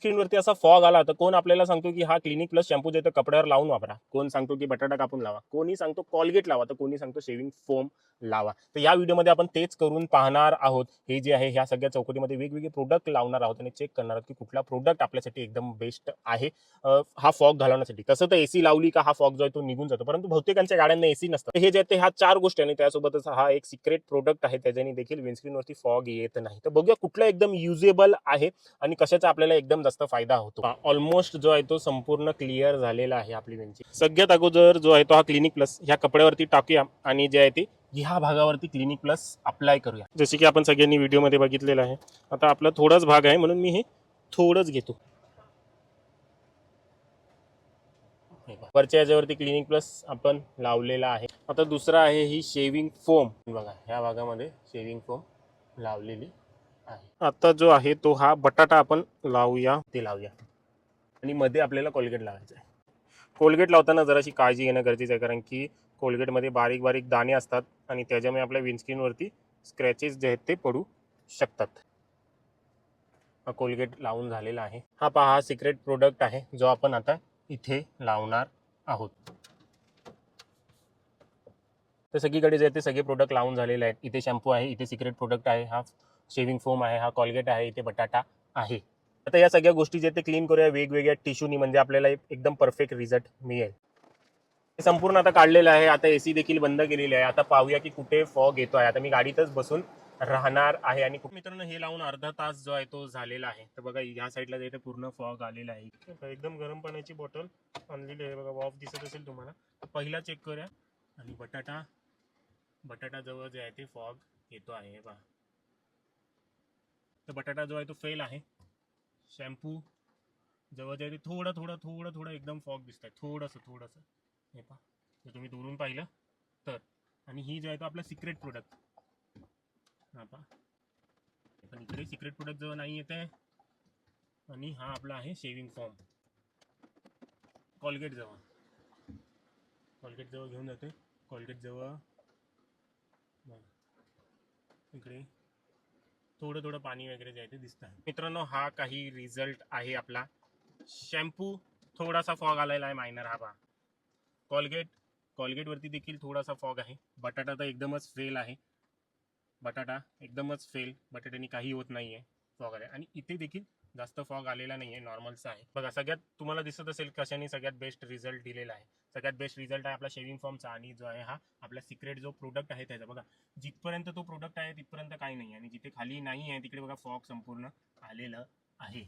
स्क्रीनवरती असा फॉग आला तर कोण आपल्याला सांगतो की हा क्लिनिक प्लस शॅम्पू जे कपड्यावर लावून वापरा, कोण सांगतो की बटाटा कापून लावा, कोणी सांगतो कॉलगेट लावा, तर कोणी सांगतो शेविंग फोम लावा. तर या व्हिडिओमध्ये आपण तेच करून पाहणार आहोत. हे जे आहे ह्या सगळ्या चौकटीमध्ये वेगवेगळे प्रोडक्ट लावणार आहोत आणि चेक करणार आहोत की कुठला प्रोडक्ट आपल्यासाठी एकदम बेस्ट आहे हा फॉग घालवण्यासाठी. तसं तर एसी लावली का हा फॉग जो आहे तो निघून जातो, परंतु बहुतेकांच्या गाड्यांना एसी नसतं. हे जे आहे ते ह्या 4 गोष्टी आणि त्यासोबतच हा एक सिक्रेट प्रोडक्ट आहे, त्याच्याने देखील विंडस्क्रीनवरती फॉग येत नाही. तर बघूया कुठला एकदम युजेबल आहे आणि कशाचा आपल्याला एकदम जास्त फायदा होतो. ऑलमोस्ट जो आहे तो संपूर्ण क्लिअर झालेला आहे आपली विंडची. सगळ्यात अगोदर जो आहे तो हा क्लिनिक प्लस ह्या कपड्यावरती टाकूया आणि जे आहे ते ह्या भागावरती क्लिनिक प्लस अप्लाय करूया. जसे की आपण सगळ्यांनी व्हिडिओमध्ये बघितलेलं आहे. आता आपला थोडाच भाग आहे म्हणून मी हे थोडंच घेतो. वरच्या याच्यावरती क्लिनिक प्लस आपण लावलेला आहे. आता दुसरा आहे ही शेविंग फोम. बघा ह्या भागामध्ये शेविंग फोम लावलेली आहे. आता जो आहे तो हा बटाटा आपण लावूया, ते लावूया आणि मध्ये आपल्याला कोलगेट लावायचं आहे. कोलगेट लावताना जराशी काळजी घेणं गरजेचं आहे, कारण की कोलगेटमध्ये बारीक बारीक दाणे असतात आणि त्याच्यामुळे आपल्या विंडस्क्रीनवरती स्क्रॅचेस जे आहेत ते पडू शकतात. हा कोलगेट लावून झालेला आहे. हा पहा हा सिक्रेट प्रोडक्ट आहे जो आपण आता इथे लावणार आहोत. तर सगळीकडे जे ते सगळे प्रोडक्ट लावून झालेले आहेत. इथे शॅम्पू आहे, इथे सिक्रेट प्रोडक्ट आहे, हा शेविंग फोम आहे, हा कोलगेट आहे, इथे बटाटा आहे. आता या सगळ्या गोष्टी जे ते क्लीन करूया वेगवेगळ्या टिश्यूनी, म्हणजे आपल्याला एकदम परफेक्ट रिझल्ट मिळेल. हे संपूर्ण आता काढलेलं आहे. आता एसी देखील बंद केलेली आहे. आता पाहूया की कुठे फॉग येतो आहे. आता मी गाडीतच बसून राहणार आहे आणि मित्रांनो हे लावून अर्धा तास जो आहे तो झालेला आहे. तर बघा ह्या साईडला जे पूर्ण फॉग आलेला आहे. एकदम गरम पाण्याची बॉटल आणलेली आहे बघा, वाफ दिसत असेल तुम्हाला. पहिला चेक करूया आणि बटाटा जवळ जे आहे ते फॉग येतो आहे बघा. तर बटाटा जो आहे तो फेल आहे. शॅम्पू जवळ जे आहे ते थोडं एकदम फॉग दिसत आहे, थोडंसं हे पहा. जर तुम्ही दुरून पाहिलं तर. आणि ही जो आहे तो आपला सिक्रेट प्रोडक्ट हा पहा. पण इकडे सिक्रेट प्रोडक्ट जवळ नाही येत आहे. आणि हा आपला आहे शेविंग फॉर्म. कोलगेट जवळ घेऊन जातोय. कोलगेट जवळ इकडे थोडं पाणी वगैरे जे आहे ते दिसतं आहे. मित्रांनो हा काही रिझल्ट आहे आपला. शॅम्पू थोडासा फॉग आलेला आहे, मायनर. हा पहा. कोलगेट वरती देखील थोडासा फॉग आहे. बटाटा तर एकदमच फेल आहे. बटाट्याने काही होत नाहीये, फॉग आले. आणि इथे देखील जास्त फॉग आलेला नाहीये, नॉर्मलचा आहे बघा. सगळ्यात तुम्हाला दिसत असेल कशाने सगळ्यात बेस्ट रिझल्ट दिलेला आहे. सगळ्यात बेस्ट रिझल्ट आहे आपला शेविंग फॉर्मचा आणि जो आहे हा आपला सिक्रेट जो प्रोडक्ट आहे त्याचा. बघा जिथपर्यंत तो प्रोडक्ट आहे तिथपर्यंत काही नाही आणि जिथे खाली नाही आहे तिकडे बघा फॉग संपूर्ण आलेलं आहे.